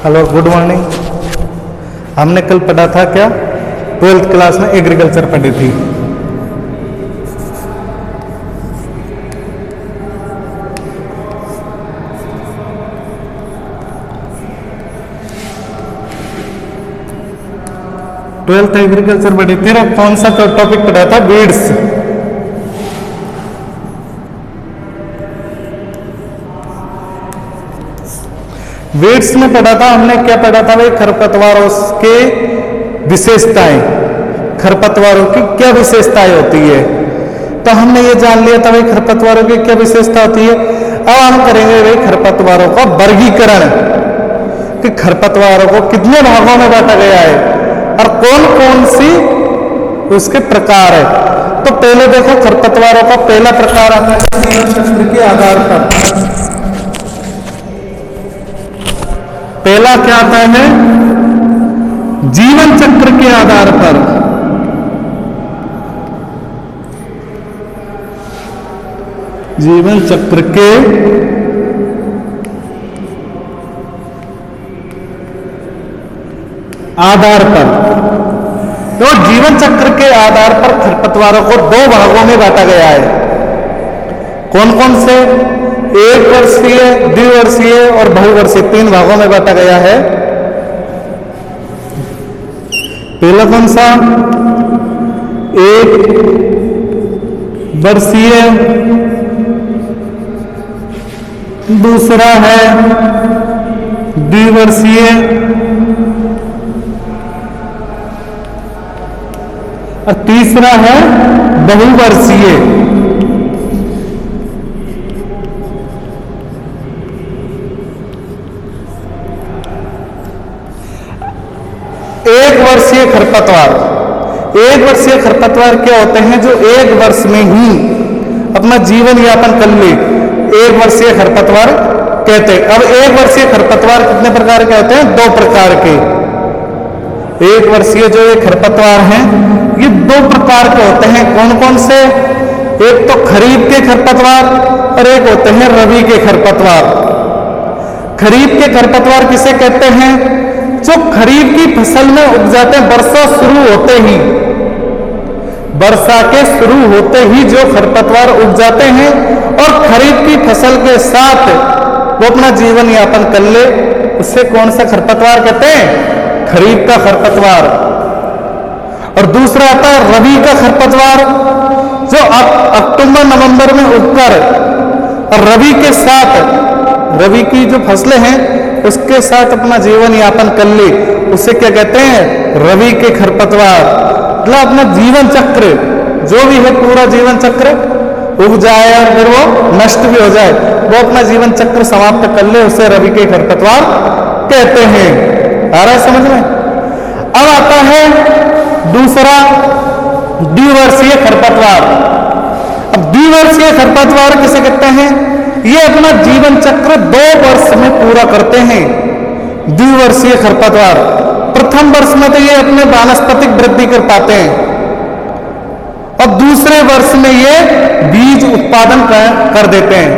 Hello, good morning. हमने कल पढ़ा था क्या? 12th क्लास में एग्रीकल्चर पढ़ी थी। ट्वेल्थ एग्रीकल्चर पढ़ी थी ना। कौन सा टॉपिक पढ़ा था? बीड्स। बीड्स में पढ़ा था हमने। क्या पढ़ा था भाई? खरपतवारों के विशेषताएं। खरपतवारों की क्या विशेषताएं होती है, तो हमने ये जान लिया था भाई खरपतवारों की क्या विशेषता होती है। अब हम करेंगे भाई खरपतवारों का वर्गीकरण, कि खरपतवारों को कितने भागों में बांटा गया है और कौन कौन सी उसके प्रकार है। तो पहले देखो, खरपतवारों का पहला प्रकार आता है जीवन चक्र के आधार पर। पहला क्या आता है? जीवन चक्र के आधार पर। जीवन चक्र के आधार पर। तो जीवन चक्र के आधार पर खरपतवारों को दो भागों में बांटा गया है। कौन कौन से? 1 वर्षीय, द्विवर्षीय और बहुवर्षीय, 3 भागों में बांटा गया है। पहला कौन सा? 1 वर्षीय, दूसरा है द्विवर्षीय और तीसरा है बहुवर्षीय। एक वर्षीय खरपतवार। 1 वर्षीय खरपतवार क्या होते हैं? जो 1 वर्ष में ही अपना जीवन यापन कर ले, 1 वर्षीय खरपतवार कहते हैं। अब 1 वर्षीय खरपतवार कितने प्रकार के होते हैं? 2 प्रकार के। 1 वर्षीय जो ये खरपतवार हैं, ये 2 प्रकार के होते हैं। कौन कौन से? एक तो खरीफ के खरपतवार और एक होते हैं रबी के खरपतवार। खरीफ के खरपतवार किसे कहते हैं? जो खरीफ की फसल में उग जाते हैं वर्षा शुरू होते ही। वर्षा के शुरू होते ही जो खरपतवार उग जाते हैं और खरीफ की फसल के साथ वो अपना जीवन यापन कर ले, उससे कौन सा खरपतवार कहते हैं? खरीफ का खरपतवार। और दूसरा आता है रबी का खरपतवार, जो अक्टूबर नवंबर में उगकर और रबी के साथ, रबी की जो फसलें हैं उसके साथ अपना जीवन यापन कर ले, उसे क्या कहते हैं? रबी के खरपतवार। मतलब अपना जीवन चक्र जो भी है, पूरा जीवन चक्र उग जाए और फिर वो नष्ट भी हो जाए, वो अपना जीवन चक्र समाप्त कर ले, उसे रबी के खरपतवार कहते हैं। आ रहा है समझ में? अब आता है दूसरा द्विवर्षीय खरपतवार। अब द्विवर्षीय खरपतवार किसे कहते हैं? ये अपना जीवन चक्र 2 वर्ष में पूरा करते हैं। द्विवर्षीय खरपतवार प्रथम वर्ष में तो ये अपने वानस्पतिक वृद्धि कर पाते हैं और दूसरे वर्ष में ये बीज उत्पादन कर देते हैं।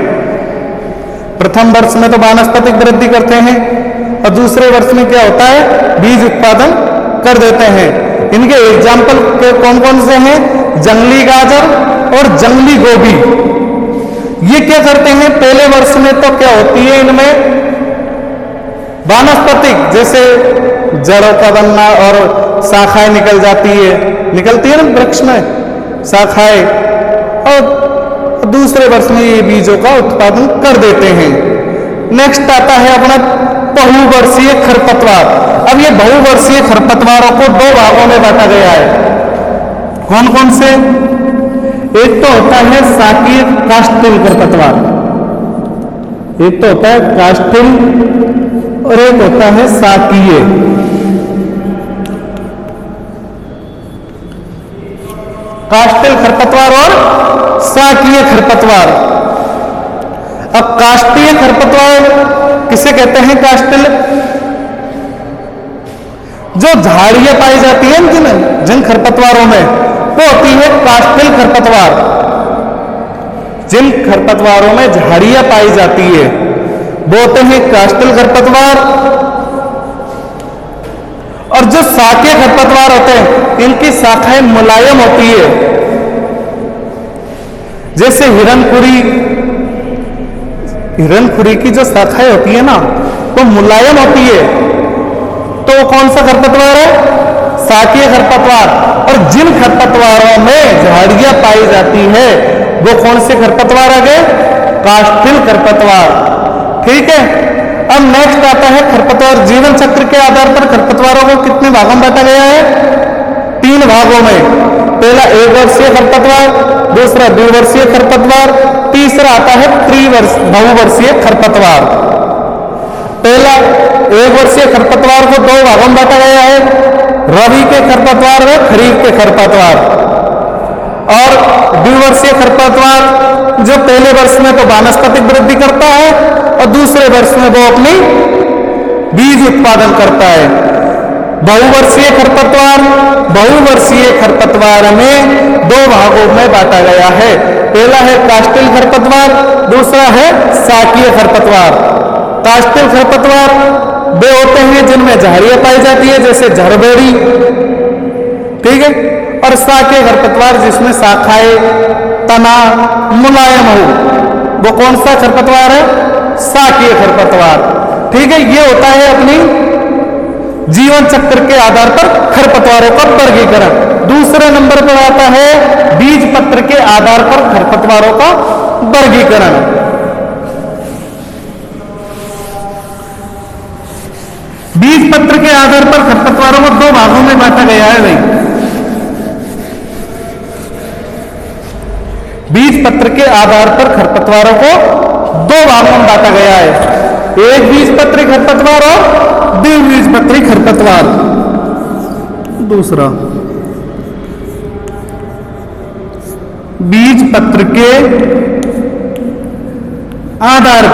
प्रथम वर्ष में तो वानस्पतिक वृद्धि करते हैं और दूसरे वर्ष में क्या होता है? बीज उत्पादन कर देते हैं। इनके एग्जाम्पल कौन कौन से हैं? जंगली गाजर और जंगली गोभी। ये क्या करते हैं? पहले वर्ष में तो क्या होती है इनमें? वानस्पतिक, जैसे जड़ों का बनना और शाखाएं निकल जाती है, निकलती है ना वृक्ष में शाखाएं, और दूसरे वर्ष में ये बीजों का उत्पादन कर देते हैं। नेक्स्ट आता है अपना बहुवर्षीय खरपतवार। अब ये बहुवर्षीय खरपतवारों को 2 भागों में बांटा गया है। कौन कौन से? एक तो होता है साकीय कास्टिल खरपतवार, एक तो होता है कास्टिल और एक होता है साकीय। कास्टिल खरपतवार और साकीय खरपतवार। अब काष्ठीय खरपतवार किसे कहते हैं? कास्टिल जो झाड़ियां पाई जाती है जिन खरपतवारों में, वो होती है कास्टिल खरपतवार। जिन खरपतवारों में झाड़ियां पाई जाती है वो होते हैं कास्टिल खरपतवार। शाकीय खरपतवार होते हैं, इनकी शाखाएं मुलायम होती है। जैसे हिरणखुरी की जो शाखाएं होती है ना, वो मुलायम होती है, तो कौन सा खरपतवार है? शाकीय खरपतवार। और जिन खरपतवारों में झाड़ियां पाई जाती है वो कौन से खरपतवार आ गए? काष्ठिल खरपतवार। ठीक है। अब नेक्स्ट आता है खरपतवार जीवन चक्र के आधार पर खरपतवारों को कितने भागों में बांटा गया है? 3 भागों में। पहला 1 वर्षीय खरपतवार, दूसरा 2 वर्षीय खरपतवार, तीसरा आता है बहुवर्षीय खरपतवार। पहला 1 वर्षीय खरपतवार को 2 भागों में बांटा गया है, रबी के खरपतवार व खरीफ के खरपतवार। और 2 वर्षीय खरपतवार जो पहले वर्ष में तो वानस्पतिक वृद्धि करता है और दूसरे वर्ष में वो अपनी बीज उत्पादन करता है। बहुवर्षीय खरपतवार में 2 भागों में बांटा गया है। पहला है काष्ठिल खरपतवार, दूसरा है शाकीय खरपतवार। काष्ठिल खरपतवार वे होते हैं जिनमें झाड़ियां पाई जाती है, जैसे झरबेड़ी। ठीक है। और शाकीय खरपतवार जिसमें शाखाएं, तना मुलायम हो, वो कौन सा खरपतवार है? शाकीय खरपतवार। ठीक है। ये होता है अपनी जीवन चक्र के आधार पर खरपतवारों का वर्गीकरण। दूसरे नंबर पर आता है बीज पत्र के आधार पर खरपतवारों का वर्गीकरण। बीज पत्र के आधार पर खरपतवारों को 2 भागों में बांटा गया है भाई। बीज पत्र के आधार पर खरपतवारों को 2 भागों में बांटा गया है, एक बीजपत्री खरपतवार और द्विबीजपत्री खरपतवार। दूसरा बीज पत्र के आधार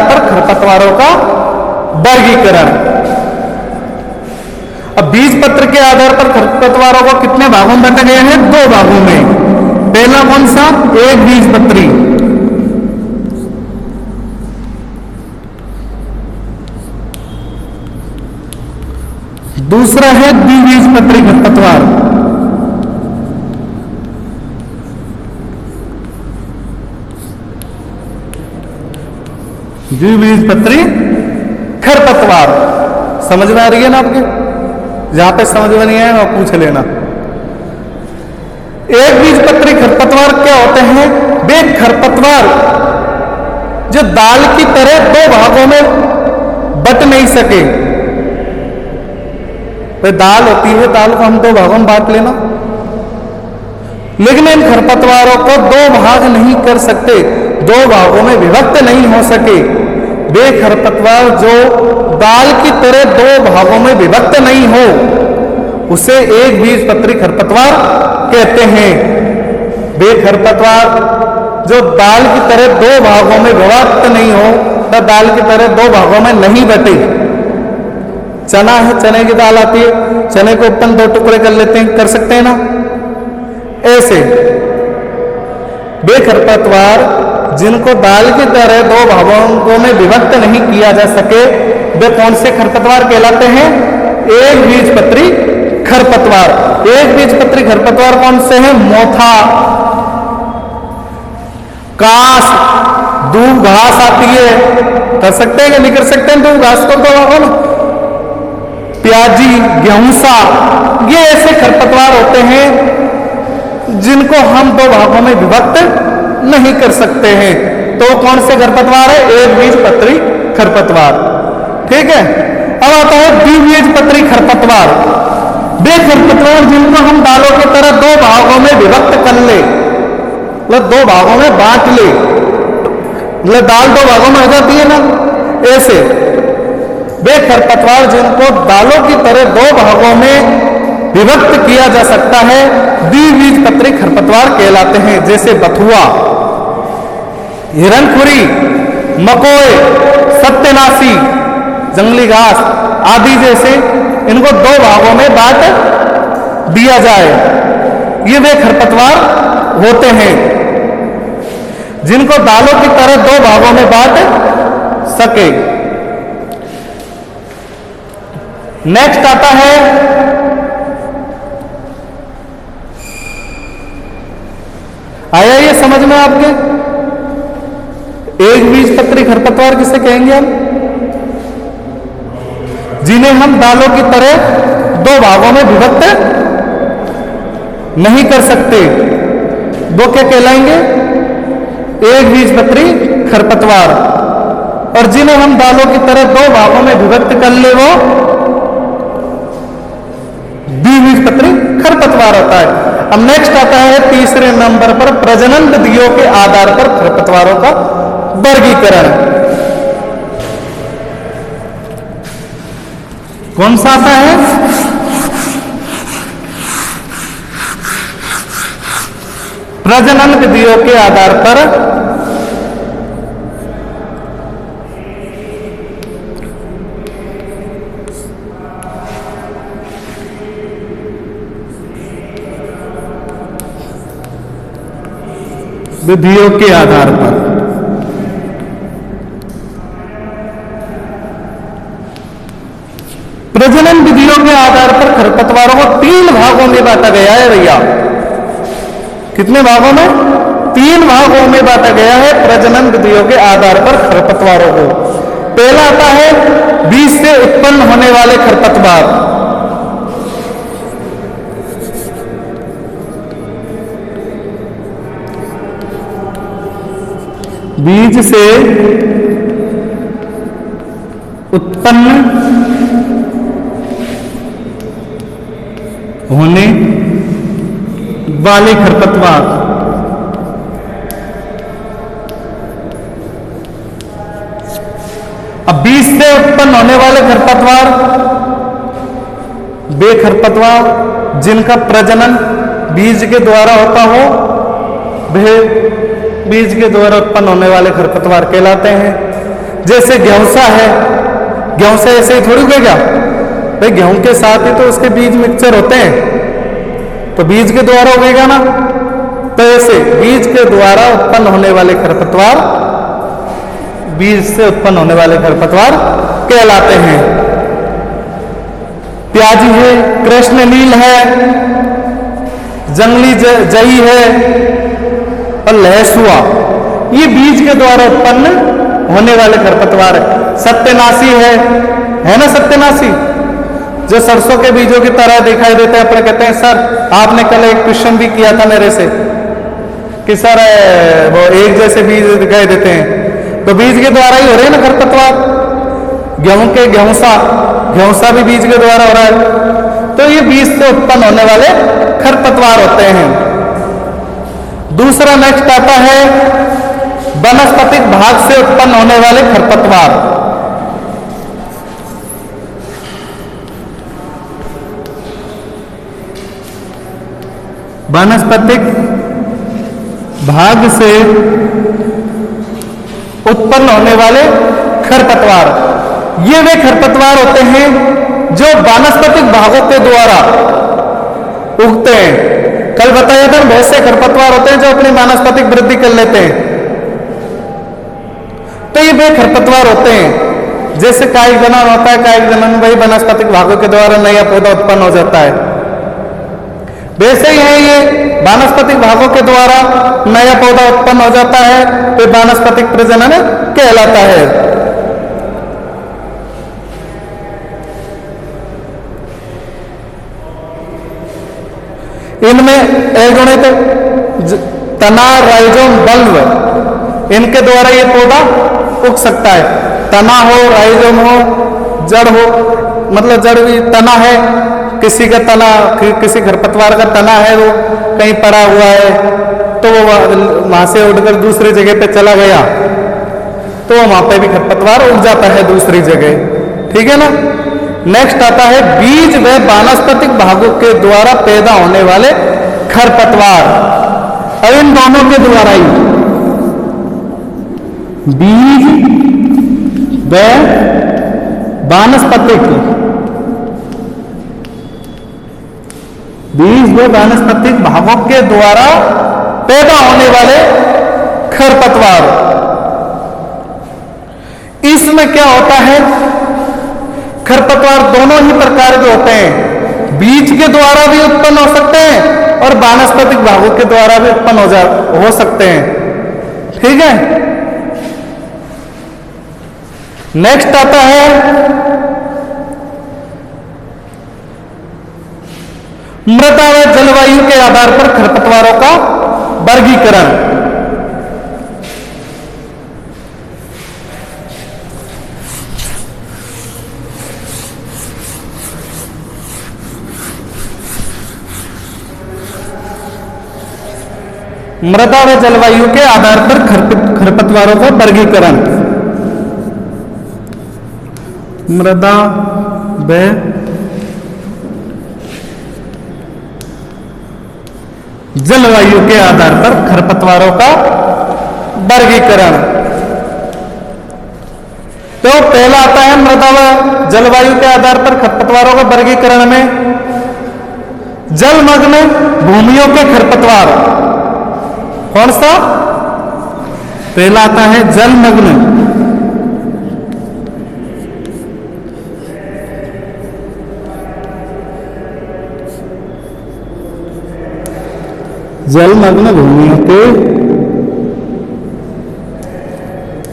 पर खरपतवारों का वर्गीकरण। अब बीज पत्र के आधार पर खरपतवारों को कितने भागों में बांटा गया है? 2 भागों में। पहला कौन सा? एक बीजपत्री। दूसरा है द्विबीजपत्री खरपतवार। द्विबीजपत्री खरपतवार समझ में आ रही है ना आपके? जहां पे समझ में नहीं आए वहां पूछ लेना। एक बीजपत्री खरपतवार क्या होते हैं? वे खरपतवार जो दाल की तरह 2 भागों में बट नहीं सके। वे दाल होती है, दाल को हम 2 भागों में बांट लेना, लेकिन इन खरपतवारों को 2 भाग नहीं कर सकते, 2 भागों में विभक्त नहीं हो सके। वे खरपतवार जो दाल की तरह 2 भागों में विभक्त नहीं हो, उसे एक बीजपत्री खरपतवार कहते हैं। वे खरपतवार जो दाल की तरह 2 भागों में विभक्त नहीं हो, तो दाल की तरह 2 भागों में नहीं बटे। चना है, चने की दाल आती है, चने को अपन 2 टुकड़े कर लेते हैं, कर सकते हैं ना? ऐसे वे खरपतवार जिनको दाल की तरह 2 भागों में विभक्त नहीं किया जा सके, वे कौन से खरपतवार कहलाते हैं? एक बीजपत्री खरपतवार। एक बीजपत्री खरपतवार कौन से हैं? मोथा, कास, दूब घास आती है, कर सकते हैं कि नहीं कर सकते हैं? दूब घास को 2 भागों में, प्याजी, गेहूंसा, ये ऐसे खरपतवार होते हैं जिनको हम 2 भागों में विभक्त नहीं कर सकते हैं। तो कौन से खरपतवार है? एक बीजपत्री खरपतवार। ठीक है। अब आता है द्विबीजपत्री खरपतवार। वे खरपतवार जिनको हम दालों की तरह 2 भागों में विभक्त कर ले, मतलब 2 भागों में बांट ले, मतलब दाल 2 भागों में हो जाती है ना, ऐसे वे खरपतवार जिनको दालों की तरह 2 भागों में विभक्त किया जा सकता है, द्विबीजपत्री खरपतवार कहलाते हैं। जैसे बथुआ, हिरणखुरी, मकोए, सत्यानाशी, जंगली घास आदि जैसे इनको 2 भागों में बांट दिया जाए, ये वे खरपतवार होते हैं। जिनको दालों की तरह दो भागों में बांट सके। नेक्स्ट आता है आया ये समझ में आपके? एक बीजपत्री खरपतवार किसे कहेंगे हम? जिन्हें हम दालों की तरह दो भागों में विभक्त नहीं कर सकते, वो क्या कहलाएंगे? एक बीजपत्री खरपतवार। और जिन्हें हम दालों की तरह दो भागों में विभक्त कर ले वो द्विबीजपत्री खरपतवार होता है। अब नेक्स्ट आता है तीसरे नंबर पर प्रजनन विधियों के आधार पर खरपतवारों का वर्गीकरण। कौन सा आता है? प्रजनन विधियों के आधार पर विधियों के आधार पर प्रजनन विधियों के आधार पर खरपतवारों को 3 भागों में बांटा गया है भैया। कितने भागों में? 3 भागों में बांटा गया है प्रजनन विधियों के आधार पर खरपतवारों को। पहला आता है बीज से उत्पन्न होने वाले खरपतवार। बीज से उत्पन्न होने वाले खरपतवार। अब बीज से उत्पन्न होने वाले खरपतवार वे खरपतवार जिनका प्रजनन बीज के द्वारा होता हो, वे बीज के द्वारा उत्पन्न होने वाले खरपतवार कहलाते हैं। जैसे गेहूं है, गेहूं से ऐसे ही थोड़ी उगेगा भाई, गेहूं के साथ ही तो उसके बीज मिक्सचर होते हैं, तो बीज के द्वारा उगेगा ना। तो ऐसे बीज के द्वारा उत्पन्न होने वाले खरपतवार बीज से उत्पन्न होने वाले खरपतवार कहलाते हैं। प्याजी है, कृष्णनील है, जंगली जई है और लहसुआ, ये बीज के द्वारा उत्पन्न होने वाले खरपतवार है। सत्यनाशी है ना? सत्यनाशी जो सरसों के बीजों की तरह दिखाई देते हैं। अपने कहते हैं सर आपने कल एक क्वेश्चन भी किया था मेरे से कि सर वो एक जैसे बीज दिखाई देते हैं, तो बीज के द्वारा ही हो रहे हैं ना खरपतवार। गेहूं के गेहूंसा भी बीज के द्वारा हो रहा है। तो ये बीज से उत्पन्न होने वाले खरपतवार होते हैं। दूसरा नेक्स्ट आता है वनस्पतिक भाग से उत्पन्न होने वाले खरपतवार। वनस्पतिक भाग से उत्पन्न होने वाले खरपतवार, ये वे खरपतवार होते हैं जो वानस्पतिक भागों के द्वारा उगते हैं। कल बताया था बहुत से खरपतवार होते हैं जो अपनी वानस्पतिक वृद्धि कर लेते हैं, तो ये वे खरपतवार होते हैं। जैसे कायिक जनन होता है, कायिक जनन वही वानस्पतिक भागों के द्वारा नया पौधा उत्पन्न हो जाता है। वैसे ही है ये वानस्पतिक भागों के द्वारा नया पौधा उत्पन्न हो जाता है, तो वानस्पतिक प्रजनन कहलाता है। इनमें एगुणित तना, राइजोम, बल्ब, इनके द्वारा ये पौधा उग सकता है। तना हो, राइजोम हो, जड़ हो, मतलब जड़ भी तना है, किसी का तना, किसी खरपतवार का तना है वो कहीं पड़ा हुआ है, तो वो वहां से उड़कर दूसरी जगह पे चला गया, तो वहां पे भी खरपतवार उग जाता है दूसरी जगह। ठीक है ना? नेक्स्ट आता है बीज व वानस्पतिक भागों के द्वारा पैदा होने वाले खरपतवार। और इन दोनों के द्वारा ही बीज व वानस्पतिक, बीज व वानस्पतिक भागों के द्वारा पैदा होने वाले खरपतवार। इसमें क्या होता है, खरपतवार दोनों ही प्रकार के होते हैं, बीज के द्वारा भी उत्पन्न हो सकते हैं और वानस्पतिक भागों के द्वारा भी उत्पन्न हो सकते हैं। ठीक है। नेक्स्ट आता है मृदा व जलवायु के आधार पर खरपतवारों का वर्गीकरण। मृदा व जलवायु के आधार पर खरपतवारों का वर्गीकरण। मृदा व जलवायु के आधार पर खरपतवारों का वर्गीकरण। तो पहला आता है मृदा व जलवायु के आधार पर खरपतवारों का वर्गीकरण में जलमग्न भूमियों के खरपतवार। कौन सा? पहला आता है जलमग्न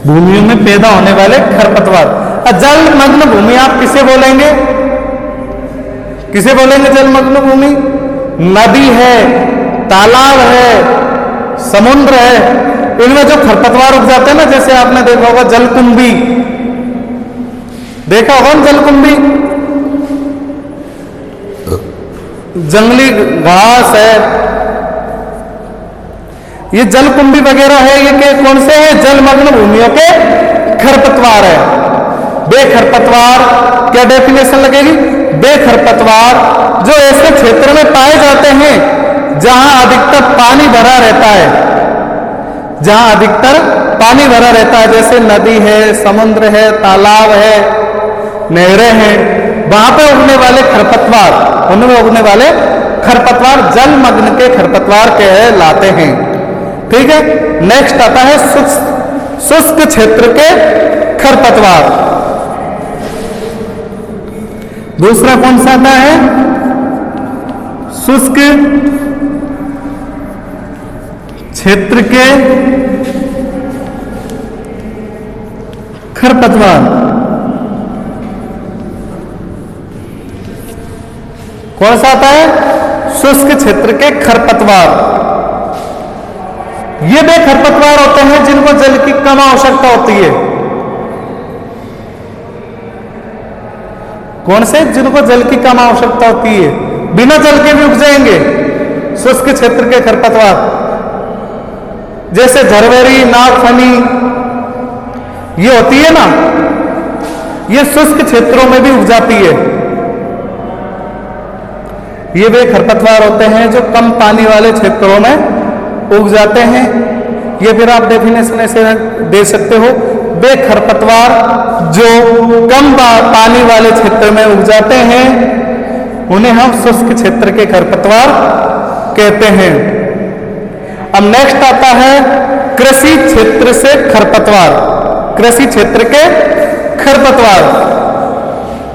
भूमियों में पैदा होने वाले खरपतवार। जलमग्न भूमि आप किसे बोलेंगे? किसे बोलेंगे जलमग्न भूमि? नदी है, तालाब है, समुद्र है, इनमें जो खरपतवार उग जाते हैं ना, जैसे आपने देखा होगा जलकुंभी, देखा होगा ना जलकुंभी, जंगली घास है, ये जलकुंभी वगैरह है, ये कौन से हैं? जलमग्न भूमियों के खरपतवार है। बेखरपतवार क्या डेफिनेशन लगेगी? बेखरपतवार जो ऐसे क्षेत्र में पाए जाते हैं जहां अधिकतर पानी भरा रहता है, जहां अधिकतर पानी भरा रहता है, जैसे नदी है, समुद्र है, तालाब है, नहरें हैं, वहां पे उगने वाले खरपतवार, उनमें उगने वाले खरपतवार जलमग्न के खरपतवार कहलाते हैं। ठीक है। नेक्स्ट आता है शुष्क क्षेत्र के खरपतवार। दूसरा कौन सा आता है? शुष्क क्षेत्र के खरपतवार। कौन सा आता है? शुष्क क्षेत्र के खरपतवार। ये वे खरपतवार होते हैं जिनको जल की कम आवश्यकता होती है। कौन से? जिनको जल की कम आवश्यकता होती है, बिना जल के भी उग जाएंगे शुष्क क्षेत्र के खरपतवार, जैसे झरवेरी, नागफनी, ये होती है ना, ये शुष्क क्षेत्रों में भी उग जाती है। ये वे खरपतवार होते हैं जो कम पानी वाले क्षेत्रों में उग जाते हैं। ये फिर आप डेफिनेशन ऐसे दे सकते हो, वे खरपतवार जो कम पानी वाले क्षेत्र में उग जाते हैं उन्हें हम शुष्क क्षेत्र के खरपतवार कहते हैं। अब नेक्स्ट आता है कृषि क्षेत्र से खरपतवार। कृषि क्षेत्र के खरपतवार।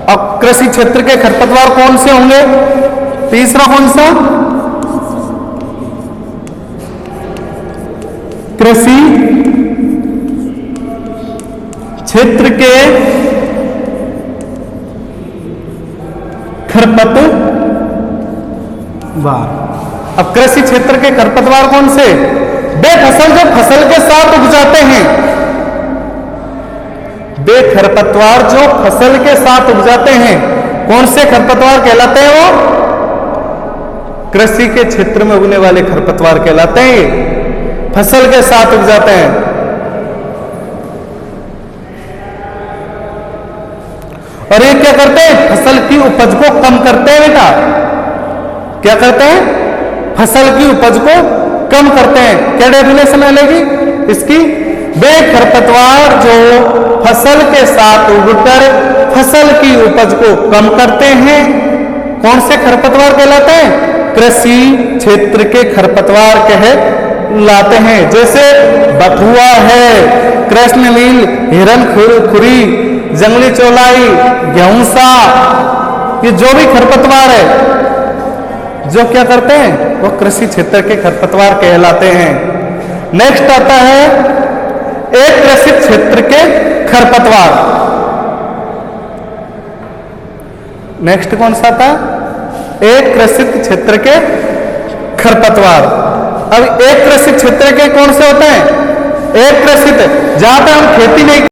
अब कृषि क्षेत्र के खरपतवार कौन से होंगे? तीसरा कौन सा? कृषि क्षेत्र के खरपतवार। अब कृषि क्षेत्र के खरपतवार कौन से? वे फसल जो फसल के साथ उग जाते हैं, वे खरपतवार जो फसल के साथ उग जाते हैं, कौन से खरपतवार कहलाते हैं? वो कृषि के क्षेत्र में उगने वाले खरपतवार कहलाते हैं, फसल के साथ उग जाते हैं। और ये क्या करते हैं? फसल की उपज को कम करते हैं। बेटा क्या करते हैं? फसल की उपज को कम करते हैं। क्या डेफिनेशन मिलेगी इसकी? वे खरपतवार जो फसल के साथ उगकर फसल की उपज को कम करते हैं, कौन से खरपतवार कहलाते हैं? कृषि क्षेत्र के खरपतवार लाते हैं, जैसे बथुआ है, कृष्णनील, हिरन खुरी, जंगली चौलाई, गेहूंसा, ये जो भी खरपतवार है जो क्या करते हैं वो कृषि क्षेत्र के खरपतवार कहलाते हैं। नेक्स्ट आता है एक कृषि क्षेत्र के खरपतवार। नेक्स्ट कौन सा था? एक कृषि क्षेत्र के खरपतवार। अब एक कृषि क्षेत्र के कौन से होते हैं? एक कृषि जहां पे हम खेती नहीं